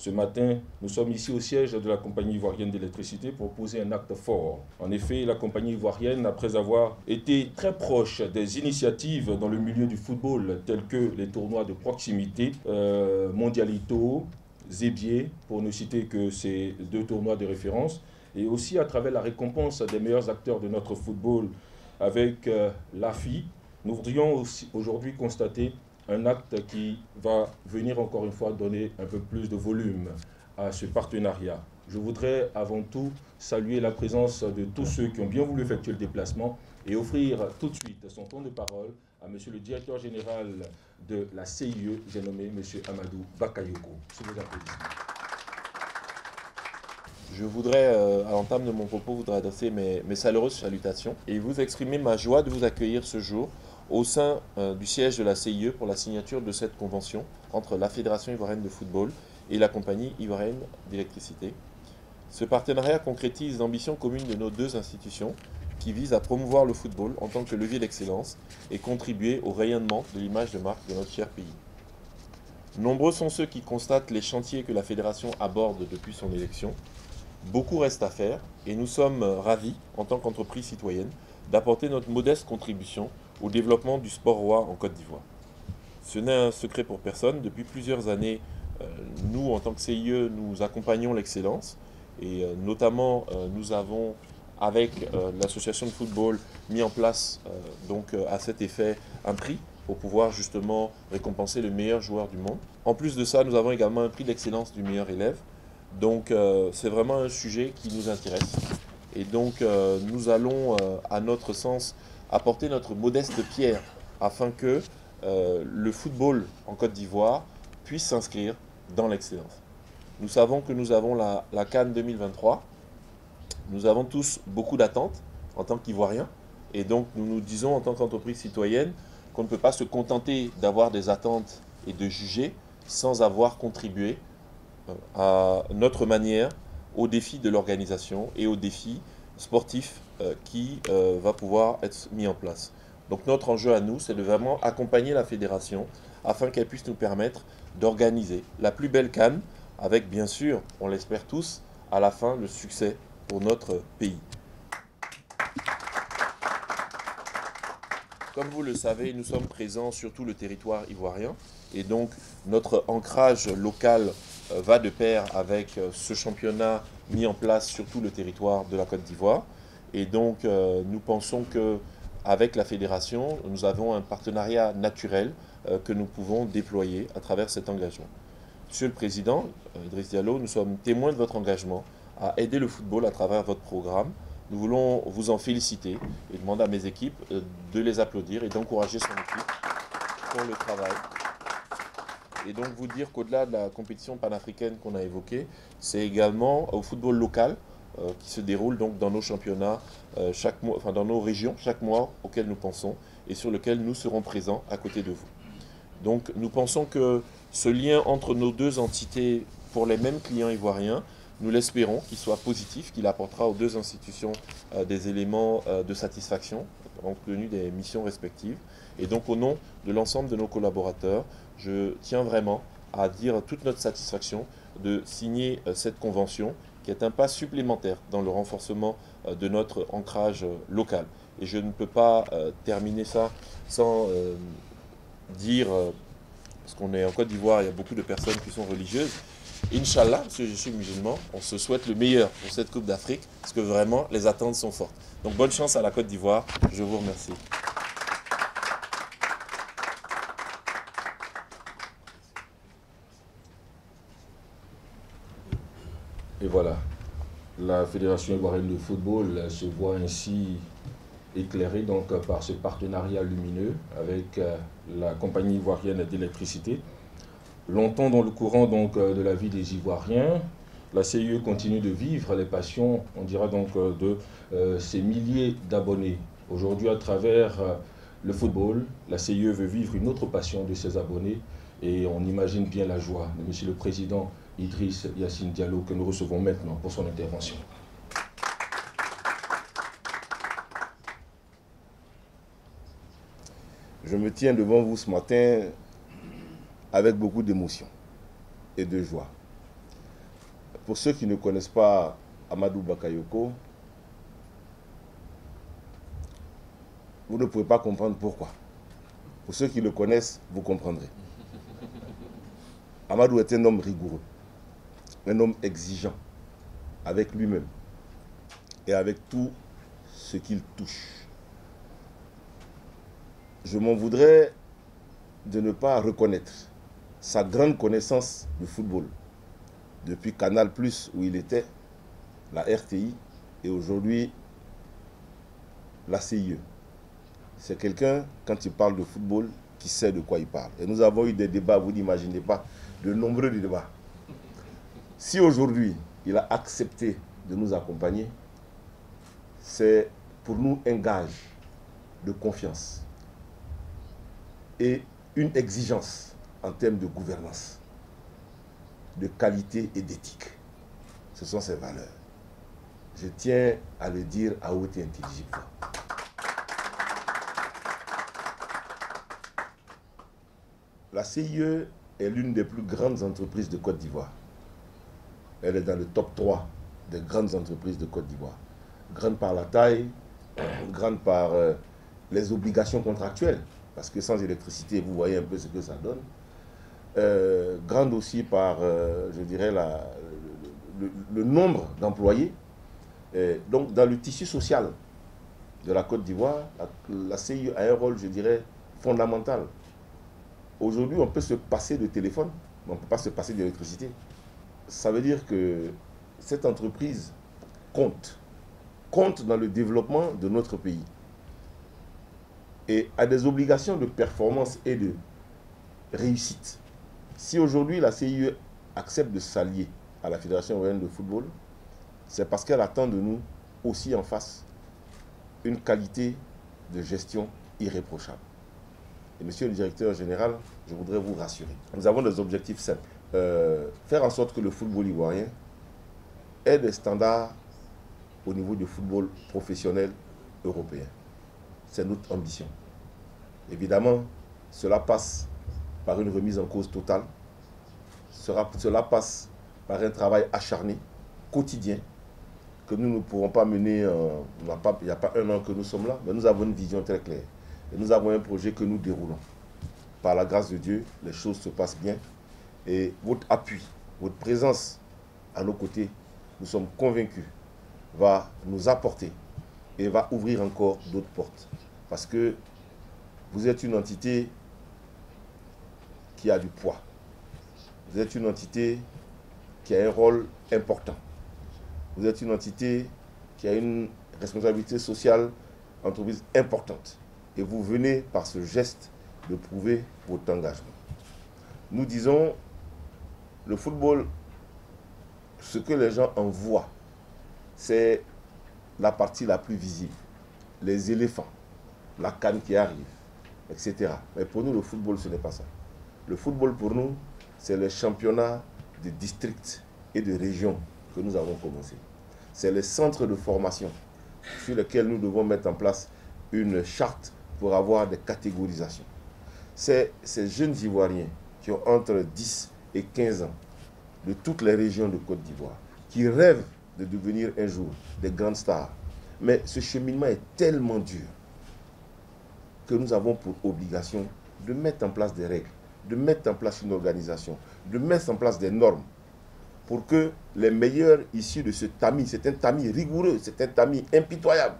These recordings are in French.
Ce matin, nous sommes ici au siège de la compagnie ivoirienne d'électricité pour poser un acte fort. En effet, la compagnie ivoirienne, après avoir été très proche des initiatives dans le milieu du football, telles que les tournois de proximité, Mondialito, Zébier, pour ne citer que ces deux tournois de référence, et aussi à travers la récompense des meilleurs acteurs de notre football avec l'AFI, nous voudrions aujourd'hui constater un acte qui va venir encore une fois donner un peu plus de volume à ce partenariat. Je voudrais avant tout saluer la présence de tous ceux qui ont bien voulu effectuer le déplacement et offrir tout de suite son temps de parole à monsieur le directeur général de la CIE, j'ai nommé monsieur Amadou Bakayoko. Sous vos applaudissements. Je voudrais, à l'entame de mon propos, vous adresser mes chaleureuses salutations et vous exprimer ma joie de vous accueillir ce jour au sein du siège de la CIE pour la signature de cette convention entre la Fédération ivoirienne de football et la compagnie ivoirienne d'électricité. Ce partenariat concrétise l'ambition commune de nos deux institutions qui vise à promouvoir le football en tant que levier d'excellence et contribuer au rayonnement de l'image de marque de notre cher pays. Nombreux sont ceux qui constatent les chantiers que la Fédération aborde depuis son élection. Beaucoup reste à faire et nous sommes ravis, en tant qu'entreprise citoyenne, d'apporter notre modeste contribution au développement du sport roi en Côte d'Ivoire. Ce n'est un secret pour personne. Depuis plusieurs années, nous, en tant que CIE, nous accompagnons l'excellence et notamment nous avons, avec l'association de football, mis en place à cet effet un prix pour pouvoir justement récompenser le meilleur joueur du monde. En plus de ça, nous avons également un prix d'excellence du meilleur élève. Donc c'est vraiment un sujet qui nous intéresse. Et donc nous allons, à notre sens, apporter notre modeste pierre afin que le football en Côte d'Ivoire puisse s'inscrire dans l'excellence. Nous savons que nous avons la CAN 2023. Nous avons tous beaucoup d'attentes en tant qu'Ivoiriens. Et donc nous nous disons en tant qu'entreprise citoyenne qu'on ne peut pas se contenter d'avoir des attentes et de juger sans avoir contribué à notre manière au défi de l'organisation et au défi sportif qui va pouvoir être mis en place. Donc notre enjeu à nous, c'est de vraiment accompagner la fédération afin qu'elle puisse nous permettre d'organiser la plus belle CAN avec, bien sûr, on l'espère tous, à la fin, le succès pour notre pays. Comme vous le savez, nous sommes présents sur tout le territoire ivoirien et donc notre ancrage local va de pair avec ce championnat mis en place sur tout le territoire de la Côte d'Ivoire. Et donc nous pensons qu'avec la fédération, nous avons un partenariat naturel que nous pouvons déployer à travers cet engagement. Monsieur le Président, Idriss Diallo, nous sommes témoins de votre engagement à aider le football à travers votre programme. Nous voulons vous en féliciter et demander à mes équipes de les applaudir et d'encourager son équipe pour le travail. Et donc vous dire qu'au-delà de la compétition panafricaine qu'on a évoquée, c'est également au football local qui se déroule donc dans nos championnats chaque mois, enfin dans nos régions chaque mois auxquels nous pensons et sur lequel nous serons présents à côté de vous. Donc nous pensons que ce lien entre nos deux entités pour les mêmes clients ivoiriens, nous l'espérons qu'il soit positif, qu'il apportera aux deux institutions des éléments de satisfaction compte tenu des missions respectives. Et donc au nom de l'ensemble de nos collaborateurs, je tiens vraiment à dire toute notre satisfaction de signer cette convention qui est un pas supplémentaire dans le renforcement de notre ancrage local. Et je ne peux pas terminer ça sans dire, parce qu'on est en Côte d'Ivoire, il y a beaucoup de personnes qui sont religieuses. Inch'Allah, parce que je suis musulman, on se souhaite le meilleur pour cette Coupe d'Afrique, parce que vraiment, les attentes sont fortes. Donc bonne chance à la Côte d'Ivoire, je vous remercie. Et voilà, la Fédération ivoirienne de football se voit ainsi éclairée donc, par ce partenariat lumineux avec la compagnie ivoirienne d'électricité. Longtemps dans le courant donc, de la vie des Ivoiriens, la CIE continue de vivre les passions, on dira donc, de ces milliers d'abonnés. Aujourd'hui, à travers le football, la CIE veut vivre une autre passion de ses abonnés et on imagine bien la joie de Monsieur le Président Idriss Yassine Diallo que nous recevons maintenant pour son intervention. Je me tiens devant vous ce matin avec beaucoup d'émotion et de joie. Pour ceux qui ne connaissent pas Amadou Bakayoko, vous ne pouvez pas comprendre pourquoi. Pour ceux qui le connaissent, vous comprendrez. Amadou est un homme rigoureux, un homme exigeant avec lui-même et avec tout ce qu'il touche. Je m'en voudrais de ne pas reconnaître sa grande connaissance du football depuis Canal+, où il était, la RTI, et aujourd'hui la CIE. C'est quelqu'un, quand il parle de football, qui sait de quoi il parle. Et nous avons eu des débats, vous n'imaginez pas, de nombreux débats. Si aujourd'hui, il a accepté de nous accompagner, c'est pour nous un gage de confiance et une exigence en termes de gouvernance, de qualité et d'éthique. Ce sont ses valeurs. Je tiens à le dire à haute et intelligible voix. La CIE est l'une des plus grandes entreprises de Côte d'Ivoire. Elle est dans le top 3 des grandes entreprises de Côte d'Ivoire. Grande par la taille, grande par les obligations contractuelles, parce que sans électricité, vous voyez un peu ce que ça donne. Grande aussi par, je dirais, le nombre d'employés. Donc, dans le tissu social de la Côte d'Ivoire, la CIE a un rôle, je dirais, fondamental. Aujourd'hui, on peut se passer de téléphone, mais on ne peut pas se passer d'électricité. Ça veut dire que cette entreprise compte dans le développement de notre pays et a des obligations de performance et de réussite. Si aujourd'hui la CIE accepte de s'allier à la Fédération ivoirienne de football, c'est parce qu'elle attend de nous aussi en face une qualité de gestion irréprochable. Et monsieur le directeur général, je voudrais vous rassurer. Nous avons des objectifs simples. Faire en sorte que le football ivoirien ait des standards au niveau du football professionnel européen. C'est notre ambition. Évidemment, cela passe par une remise en cause totale. Cela passe par un travail acharné, quotidien, que nous ne pourrons pas mener. Il n'y a pas un an que nous sommes là, mais nous avons une vision très claire. Et nous avons un projet que nous déroulons. Par la grâce de Dieu, les choses se passent bien. Et votre appui, votre présence à nos côtés, nous sommes convaincus, va nous apporter et va ouvrir encore d'autres portes. Parce que vous êtes une entité qui a du poids. Vous êtes une entité qui a un rôle important. Vous êtes une entité qui a une responsabilité sociale, entreprise importante. Et vous venez par ce geste de prouver votre engagement. Nous disons, le football, ce que les gens en voient, c'est la partie la plus visible. Les éléphants, la CAN qui arrive, etc. Mais pour nous, le football, ce n'est pas ça. Le football, pour nous, c'est le championnat de districts et de régions que nous avons commencé. C'est les centres de formation sur lesquels nous devons mettre en place une charte pour avoir des catégorisations. C'est ces jeunes Ivoiriens qui ont entre 10 et 15 ans de toutes les régions de Côte d'Ivoire, qui rêvent de devenir un jour des grandes stars. Mais ce cheminement est tellement dur que nous avons pour obligation de mettre en place des règles, de mettre en place une organisation, de mettre en place des normes pour que les meilleurs issus de ce tamis, c'est un tamis rigoureux, c'est un tamis impitoyable,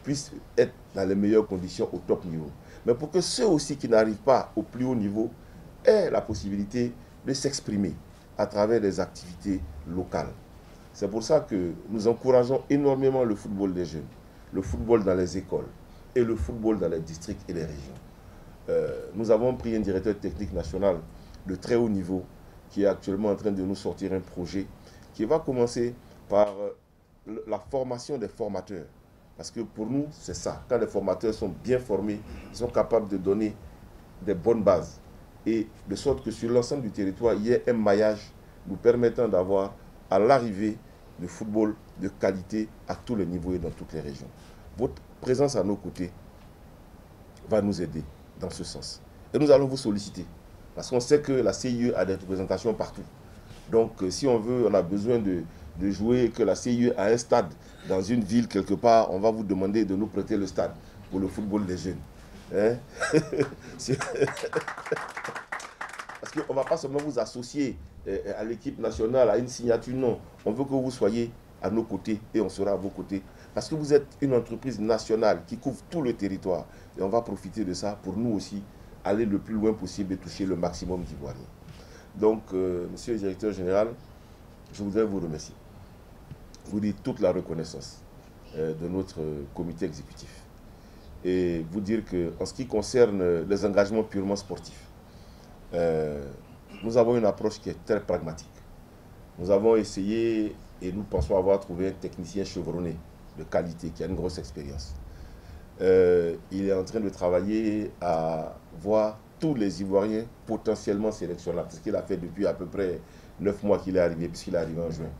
puissent être dans les meilleures conditions au top niveau. Mais pour que ceux aussi qui n'arrivent pas au plus haut niveau aient la possibilité de s'exprimer à travers des activités locales. C'est pour ça que nous encourageons énormément le football des jeunes, le football dans les écoles et le football dans les districts et les régions. Nous avons pris un directeur technique national de très haut niveau qui est actuellement en train de nous sortir un projet qui va commencer par la formation des formateurs. Parce que pour nous, c'est ça. Quand les formateurs sont bien formés, ils sont capables de donner des bonnes bases. Et de sorte que sur l'ensemble du territoire, il y ait un maillage nous permettant d'avoir à l'arrivée du football de qualité à tous les niveaux et dans toutes les régions. Votre présence à nos côtés va nous aider dans ce sens. Et nous allons vous solliciter. Parce qu'on sait que la CIE a des représentations partout. Donc, si on a besoin de jouer, que la CIE a un stade dans une ville quelque part, on va vous demander de nous prêter le stade pour le football des jeunes. Hein? Parce qu'on ne va pas seulement vous associer à l'équipe nationale, à une signature, non. On veut que vous soyez à nos côtés et on sera à vos côtés. Parce que vous êtes une entreprise nationale qui couvre tout le territoire. Et on va profiter de ça pour nous aussi aller le plus loin possible et toucher le maximum d'Ivoiriens. Donc, monsieur le directeur général, je voudrais vous remercier. Vous dire toute la reconnaissance de notre comité exécutif. Et vous dire qu'en ce qui concerne les engagements purement sportifs, nous avons une approche qui est très pragmatique. Nous avons essayé et nous pensons avoir trouvé un technicien chevronné de qualité qui a une grosse expérience. Il est en train de travailler à voir tous les Ivoiriens potentiellement sélectionnables, ce qu'il a fait depuis à peu près 9 mois qu'il est arrivé, puisqu'il est arrivé en juin.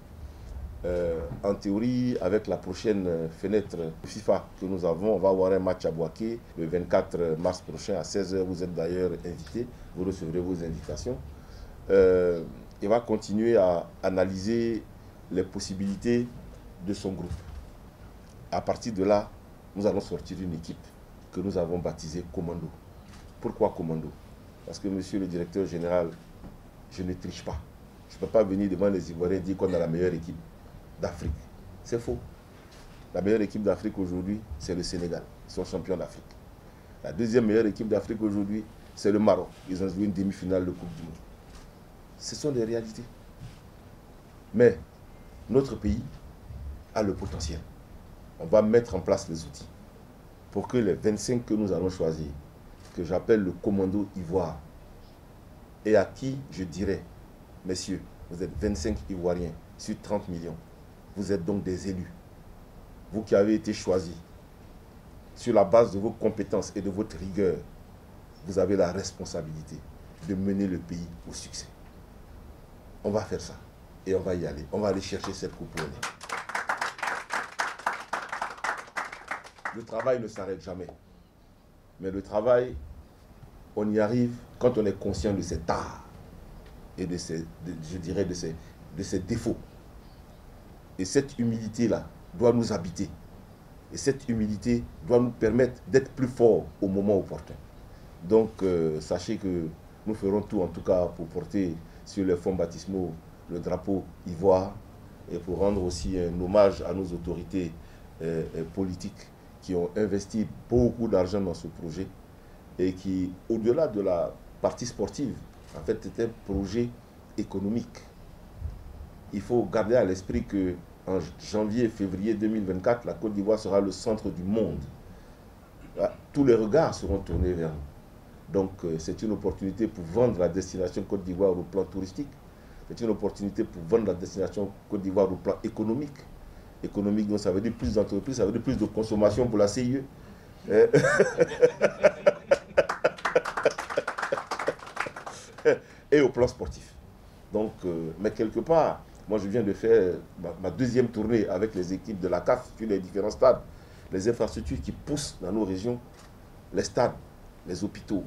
En théorie, avec la prochaine fenêtre FIFA que nous avons, on va avoir un match à Bouaké le 24 mars prochain à 16h. Vous êtes d'ailleurs invités, vous recevrez vos invitations. Il va continuer à analyser les possibilités de son groupe. À partir de là, nous allons sortir une équipe que nous avons baptisée Commando. Pourquoi Commando? Parce que, monsieur le directeur général, je ne triche pas. Je ne peux pas venir devant les Ivoiriens et dire qu'on a la meilleure équipe d'Afrique. C'est faux. La meilleure équipe d'Afrique aujourd'hui, c'est le Sénégal. Ils sont champions d'Afrique. La deuxième meilleure équipe d'Afrique aujourd'hui, c'est le Maroc. Ils ont joué une demi-finale de Coupe du Monde. Ce sont des réalités. Mais notre pays a le potentiel. On va mettre en place les outils pour que les 25 que nous allons choisir, que j'appelle le commando Ivoire, et à qui je dirais, messieurs, vous êtes 25 Ivoiriens sur 30 millions. Vous êtes donc des élus. Vous qui avez été choisis sur la base de vos compétences et de votre rigueur, vous avez la responsabilité de mener le pays au succès. On va faire ça et on va y aller. On va aller chercher cette coupe. Le travail ne s'arrête jamais. Mais le travail, on y arrive quand on est conscient de cet art et de ses défauts. Et cette humilité-là doit nous habiter. Et cette humilité doit nous permettre d'être plus forts au moment opportun. Donc, sachez que nous ferons tout, en tout cas, pour porter sur les fonds baptismaux le drapeau ivoire et pour rendre aussi un hommage à nos autorités politiques qui ont investi beaucoup d'argent dans ce projet et qui, au-delà de la partie sportive, en fait, c'est un projet économique. Il faut garder à l'esprit qu'en janvier et février 2024, la Côte d'Ivoire sera le centre du monde. Tous les regards seront tournés vers nous. Donc, c'est une opportunité pour vendre la destination Côte d'Ivoire au plan touristique. C'est une opportunité pour vendre la destination Côte d'Ivoire au plan économique. Économique, donc ça veut dire plus d'entreprises, ça veut dire plus de consommation pour la CIE. Et au plan sportif. Donc, mais quelque part, moi je viens de faire ma deuxième tournée avec les équipes de la CAF sur les différents stades, les infrastructures qui poussent dans nos régions, les stades, les hôpitaux,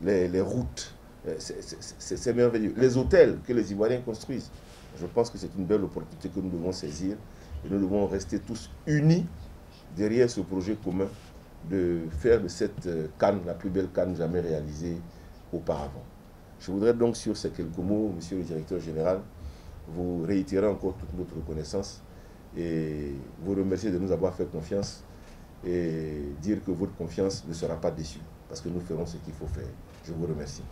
les routes, c'est merveilleux. Les hôtels que les Ivoiriens construisent, je pense que c'est une belle opportunité que nous devons saisir et nous devons rester tous unis derrière ce projet commun de faire de cette CAN la plus belle CAN jamais réalisée auparavant. Je voudrais donc sur ces quelques mots, monsieur le directeur général, vous réitérer encore toute notre reconnaissance et vous remercier de nous avoir fait confiance et dire que votre confiance ne sera pas déçue parce que nous ferons ce qu'il faut faire. Je vous remercie.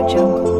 Jungle.